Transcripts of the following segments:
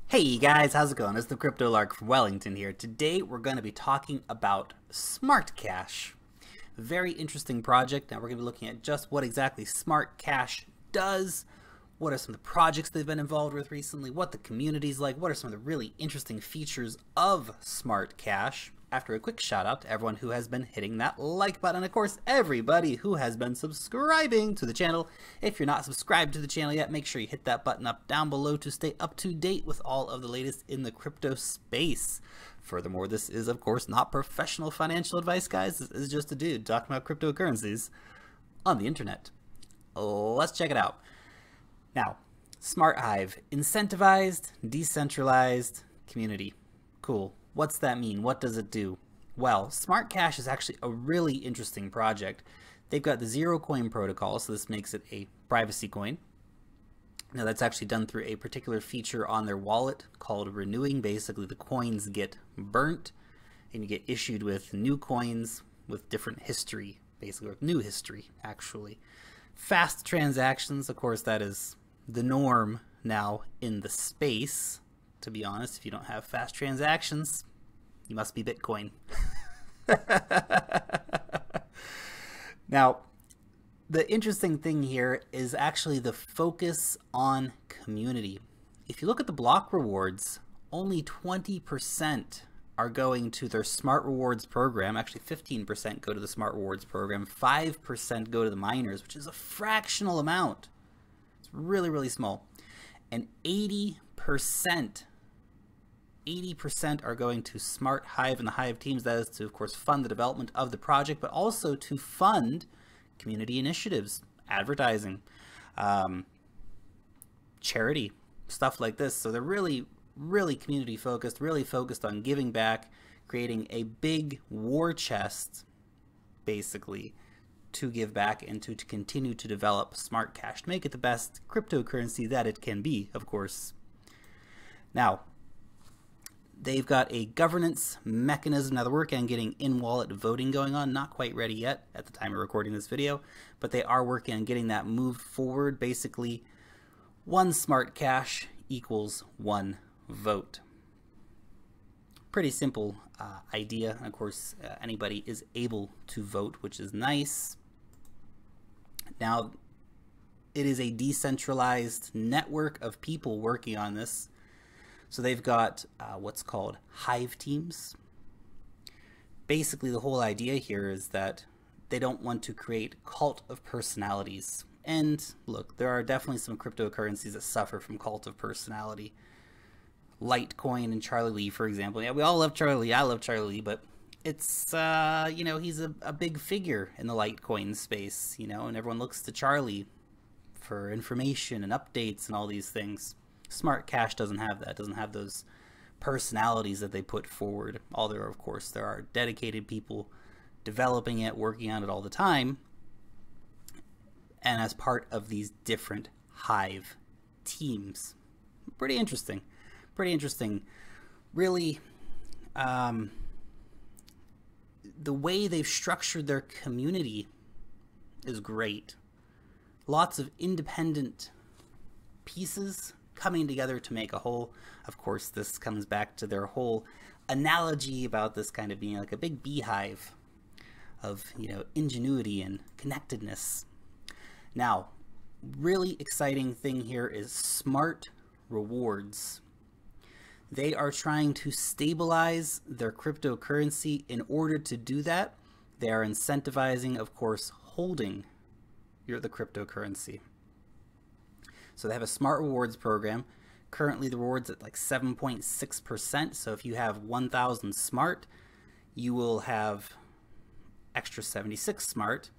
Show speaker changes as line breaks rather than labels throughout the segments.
Hey guys, how's it going? It's the Crypto Lark from Wellington here. Today we're going to be talking about SmartCash. Very interesting project. Now we're going to be looking at just what exactly SmartCash does, what are some of the projects they've been involved with recently, what the community's like, what are some of the really interesting features of SmartCash. After a quick shout out to everyone who has been hitting that like button, and of course everybody who has been subscribing to the channel. If you're not subscribed to the channel yet, make sure you hit that button up down below to stay up to date with all of the latest in the crypto space. Furthermore, this is of course not professional financial advice, guys. This is just a dude talking about cryptocurrencies on the internet. Let's check it out. Now, Smart Hive, incentivized, decentralized community. Cool. What's that mean? What does it do? Well, SmartCash is actually a really interesting project. They've got the zero coin protocol, so this makes it a privacy coin. Now that's actually done through a particular feature on their wallet called renewing. Basically the coins get burnt and you get issued with new coins with different history, basically, or new history actually. Fast transactions, of course, that is the norm now in the space. To be honest, if you don't have fast transactions, you must be Bitcoin. Now, the interesting thing here is actually the focus on community. If you look at the block rewards, only 20% are going to their Smart Rewards program. Actually, 15% go to the Smart Rewards program. 5% go to the miners, which is a fractional amount. It's really, really small. And 80% are going to Smart Hive and the Hive teams. That is to, of course, fund the development of the project, but also to fund community initiatives, advertising, charity, stuff like this. So they're really, really community focused, really focused on giving back, creating a big war chest, basically, to give back and to continue to develop SmartCash, to make it the best cryptocurrency that it can be, of course. Now, they've got a governance mechanism. Now they're working on getting in-wallet voting going on. Not quite ready yet at the time of recording this video, but they are working on getting that moved forward. Basically, one SmartCash equals one vote. Pretty simple idea. And of course, anybody is able to vote, which is nice. Now, it is a decentralized network of people working on this. So they've got what's called Hive teams. Basically, the whole idea here is that they don't want to create cult of personalities. And look, there are definitely some cryptocurrencies that suffer from cult of personality. Litecoin and Charlie Lee, for example. Yeah, we all love Charlie Lee. I love Charlie Lee, but it's, you know, he's a big figure in the Litecoin space, you know, and everyone looks to Charlie for information and updates and all these things. SmartCash doesn't have that, doesn't have those personalities that they put forward. Although, of course, there are dedicated people developing it, working on it all the time, and as part of these different Hive teams. Pretty interesting. Pretty interesting. Really, the way they've structured their community is great. Lots of independent pieces coming together to make a whole. Of course, this comes back to their whole analogy about this kind of being like a big beehive of, you know, ingenuity and connectedness. Now, really exciting thing here is Smart Rewards. They are trying to stabilize their cryptocurrency. In order to do that, they are incentivizing, of course, holding the cryptocurrency. So they have a Smart Rewards program. Currently the rewards at like 7.6%. So if you have 1,000 Smart, you will have extra 76 Smart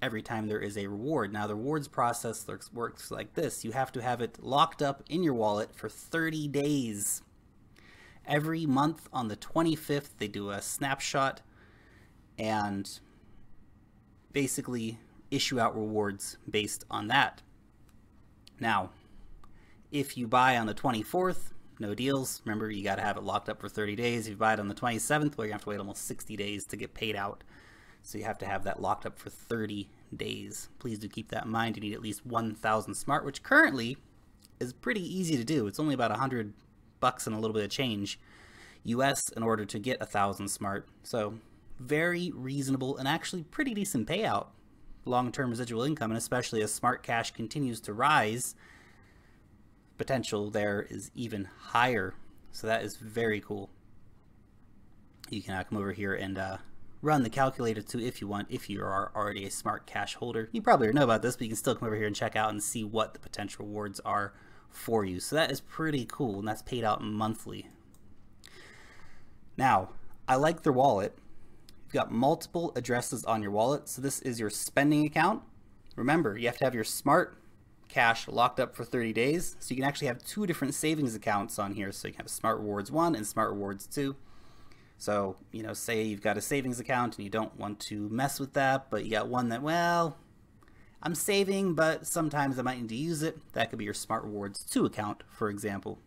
every time there is a reward. Now the rewards process works like this. You have to have it locked up in your wallet for 30 days. Every month on the 25th, they do a snapshot and basically issue out rewards based on that. Now, if you buy on the 24th, no deals. Remember, you got to have it locked up for 30 days. If you buy it on the 27th, well, you have to wait almost 60 days to get paid out. So you have to have that locked up for 30 days. Please do keep that in mind. You need at least 1,000 Smart, which currently is pretty easy to do. It's only about 100 bucks and a little bit of change US in order to get 1,000 smart. So very reasonable and actually pretty decent payout, long-term residual income, and especially as SmartCash continues to rise, potential there is even higher. So that is very cool. You can come over here and run the calculator too if you want, if you are already a SmartCash holder. You probably already know about this, but you can still come over here and check out and see what the potential rewards are for you. So that is pretty cool, and that's paid out monthly. Now, I like their wallet. You've got multiple addresses on your wallet. So this is your spending account. Remember, you have to have your SmartCash locked up for 30 days. So you can actually have 2 different savings accounts on here. So you can have Smart Rewards 1 and Smart Rewards 2. So, you know, say you've got a savings account and you don't want to mess with that, but you got one that, well, I'm saving, but sometimes I might need to use it. That could be your Smart Rewards 2 account, for example.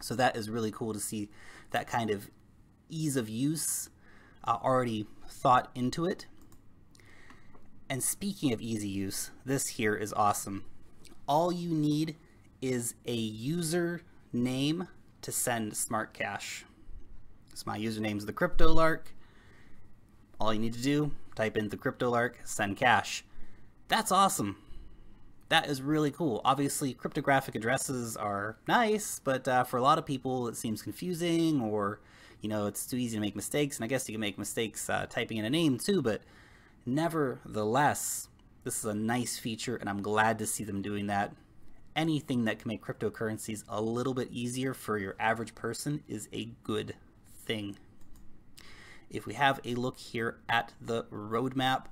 So that is really cool to see that kind of ease of use already thought into it. And speaking of easy use, this here is awesome. All you need is a user name to send SmartCash. So my username is the CryptoLark. All you need to do, type in the CryptoLark, send cash. That's awesome. That is really cool. Obviously, cryptographic addresses are nice, but for a lot of people, it seems confusing, or you know, it's too easy to make mistakes. And I guess you can make mistakes typing in a name too. But nevertheless, this is a nice feature, and I'm glad to see them doing that. Anything that can make cryptocurrencies a little bit easier for your average person is a good thing. If we have a look here at the roadmap,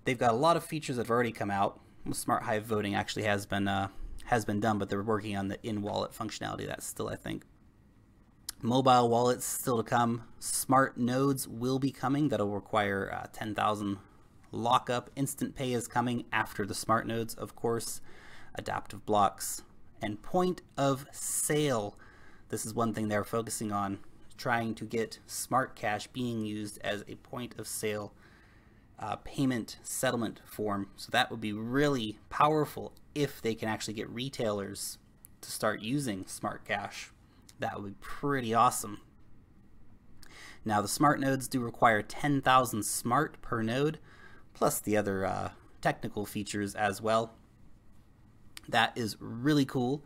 they've got a lot of features that have already come out. Smart Hive voting actually has been done, but they're working on the in-wallet functionality. That's still, I think. Mobile wallets still to come. Smart nodes will be coming. That'll require 10,000 lockup. Instant pay is coming after the smart nodes, of course. Adaptive blocks and point of sale. This is one thing they're focusing on, trying to get SmartCash being used as a point of sale payment settlement form. So that would be really powerful if they can actually get retailers to start using SmartCash. That would be pretty awesome. Now the smart nodes do require 10,000 smart per node, plus the other technical features as well. That is really cool.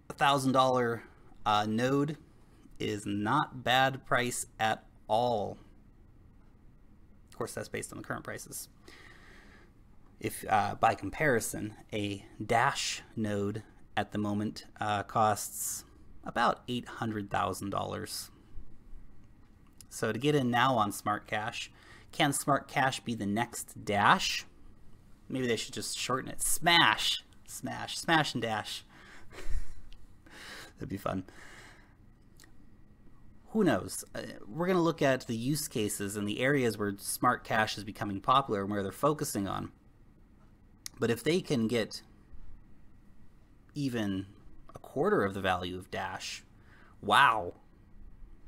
$1,000 node is not bad price at all. Of course, that's based on the current prices. If by comparison, a Dash node at the moment costs about $800,000. So to get in now on SmartCash, can SmartCash be the next Dash? Maybe they should just shorten it. Smash, smash, smash and dash. That'd be fun. Who knows? We're going to look at the use cases and the areas where SmartCash is becoming popular and where they're focusing on. But if they can get even a quarter of the value of Dash, wow.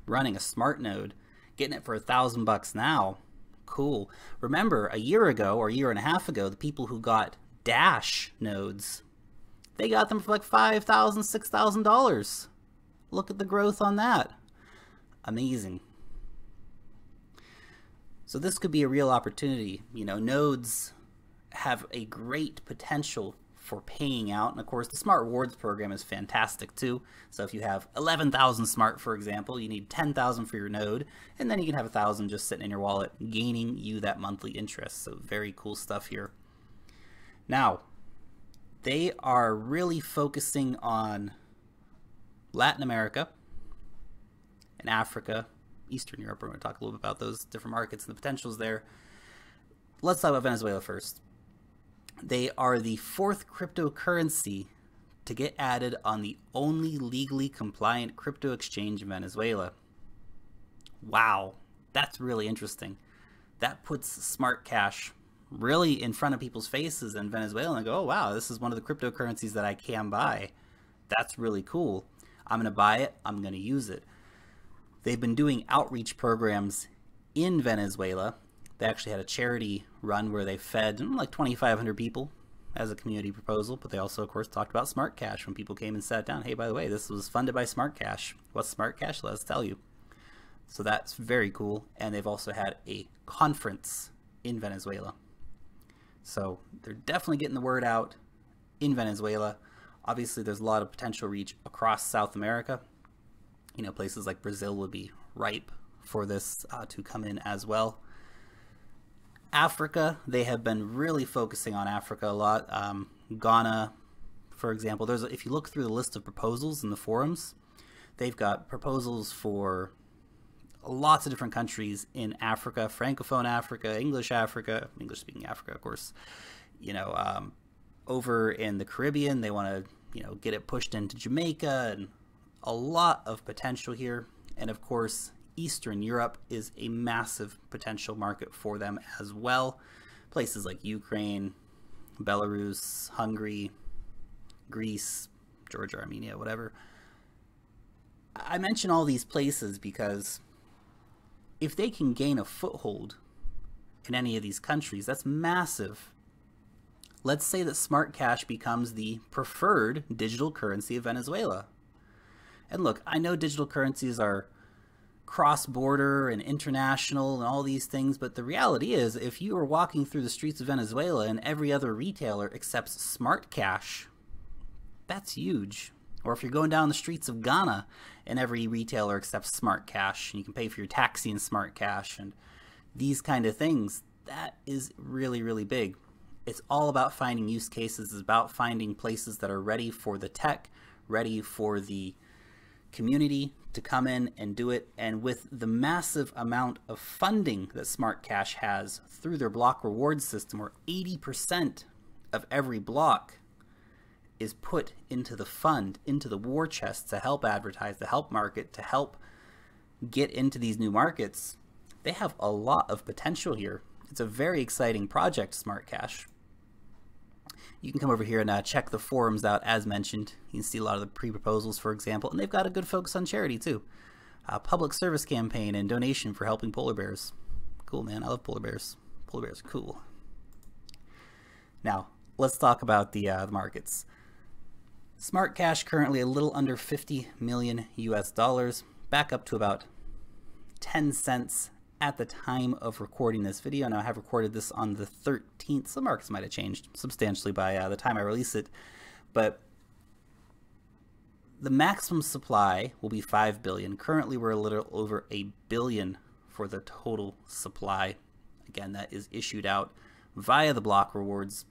Running a smart node, getting it for $1,000 now, cool. Remember, a year ago or a year and a half ago, the people who got Dash nodes, they got them for like $5,000, $6,000. Look at the growth on that. Amazing. So this could be a real opportunity. You know, nodes have a great potential for paying out. And of course, the Smart Rewards program is fantastic too. So if you have 11,000 smart, for example, you need 10,000 for your node, and then you can have 1,000 just sitting in your wallet, gaining you that monthly interest. So very cool stuff here. Now, they are really focusing on Latin America and Africa, Eastern Europe. We're going to talk a little bit about those different markets and the potentials there. Let's talk about Venezuela first. They are the 4th cryptocurrency to get added on the only legally compliant crypto exchange in Venezuela. Wow, that's really interesting. That puts SmartCash really in front of people's faces in Venezuela and go, oh wow, this is one of the cryptocurrencies that I can buy. That's really cool. I'm going to buy it. I'm going to use it. They've been doing outreach programs in Venezuela. They actually had a charity run where they fed like 2,500 people as a community proposal, but they also, of course, talked about SmartCash when people came and sat down. Hey, by the way, this was funded by SmartCash. What's SmartCash? Let us tell you. So that's very cool. And they've also had a conference in Venezuela. So they're definitely getting the word out in Venezuela. Obviously, there's a lot of potential reach across South America. You know, places like Brazil would be ripe for this to come in as well. Africa, they have been really focusing on Africa a lot. Ghana, for example, if you look through the list of proposals in the forums, they've got proposals for lots of different countries in Africa, Francophone Africa, English-speaking Africa, of course. You know, over in the Caribbean, they want to, you know, get it pushed into Jamaica, and a lot of potential here. And of course, Eastern Europe is a massive potential market for them as well. Places like Ukraine, Belarus, Hungary, Greece, Georgia, Armenia, whatever. I mention all these places because if they can gain a foothold in any of these countries, that's massive. Let's say that SmartCash becomes the preferred digital currency of Venezuela. And look, I know digital currencies are cross-border and international and all these things, but the reality is, if you are walking through the streets of Venezuela and every other retailer accepts SmartCash, that's huge. Or if you're going down the streets of Ghana and every retailer accepts SmartCash, and you can pay for your taxi in SmartCash and these kind of things, that is really, really big. It's all about finding use cases. It's about finding places that are ready for the tech, ready for the community to come in and do it. And with the massive amount of funding that SmartCash has through their block reward system, where 80% of every block is put into the fund, into the war chest to help advertise, to help market, to help get into these new markets, they have a lot of potential here. It's a very exciting project, SmartCash. You can come over here and check the forums out as mentioned. You can see a lot of the pre-proposals, for example, and they've got a good focus on charity too. Public service campaign and donation for helping polar bears. Cool, man. I love polar bears. Polar bears are cool. Now, let's talk about the markets. SmartCash currently a little under 50 million US dollars, back up to about 10 cents at the time of recording this video. Now, I have recorded this on the 13th, so the markets might have changed substantially by the time I release it, but the maximum supply will be 5 billion. Currently, we're a little over 1 billion for the total supply. Again, that is issued out via the block rewards.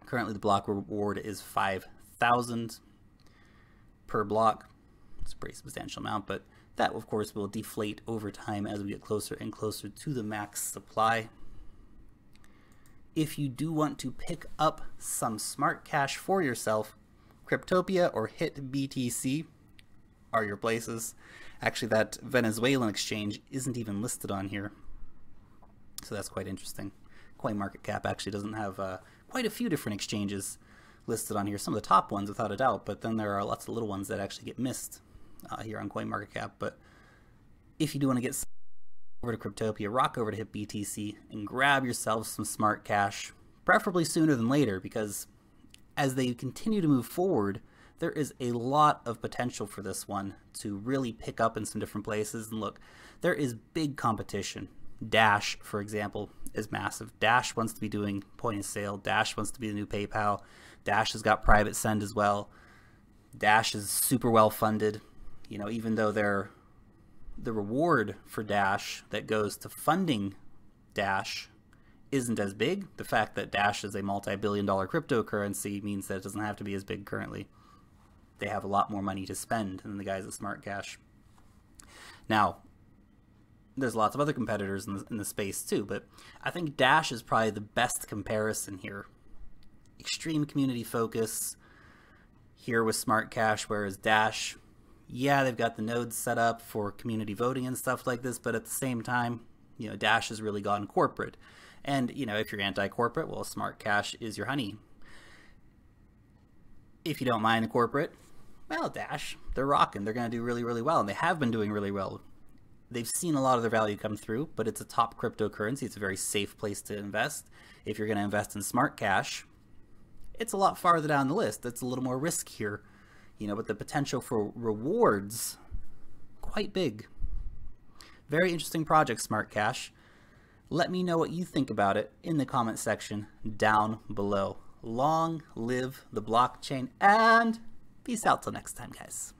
Currently, the block reward is 5,000 per block. It's a pretty substantial amount, but that, of course, will deflate over time as we get closer and closer to the max supply. If you do want to pick up some SmartCash for yourself, Cryptopia or HitBTC are your places. Actually, that Venezuelan exchange isn't even listed on here, so that's quite interesting. CoinMarketCap actually doesn't have quite a few different exchanges listed on here. Some of the top ones, without a doubt, but then there are lots of little ones that actually get missed here on CoinMarketCap. But if you do want to get over to Cryptopia, rock over to HitBTC and grab yourself some SmartCash, preferably sooner than later, because as they continue to move forward, there is a lot of potential for this one to really pick up in some different places. And look, there is big competition. Dash, for example, is massive. Dash wants to be doing point of sale. Dash wants to be the new PayPal. Dash has got private send as well. Dash is super well funded. You know, even though the reward for Dash that goes to funding Dash isn't as big, the fact that Dash is a multi-billion-dollar cryptocurrency means that it doesn't have to be as big currently. They have a lot more money to spend than the guys at SmartCash. Now, there's lots of other competitors in the space too, but I think Dash is probably the best comparison here. Extreme community focus here with SmartCash, whereas Dash, yeah, they've got the nodes set up for community voting and stuff like this, but at the same time, you know, Dash has really gone corporate. And, you know, if you're anti-corporate, well, SmartCash is your honey. If you don't mind the corporate, well, Dash, they're rocking. They're going to do really, really well, and they have been doing really well. They've seen a lot of their value come through, but it's a top cryptocurrency. It's a very safe place to invest. If you're going to invest in SmartCash, it's a lot farther down the list. It's a little more riskier, you know, but the potential for rewards, quite big. Very interesting project, SmartCash. Let me know what you think about it in the comment section down below. Long live the blockchain, and peace out till next time, guys.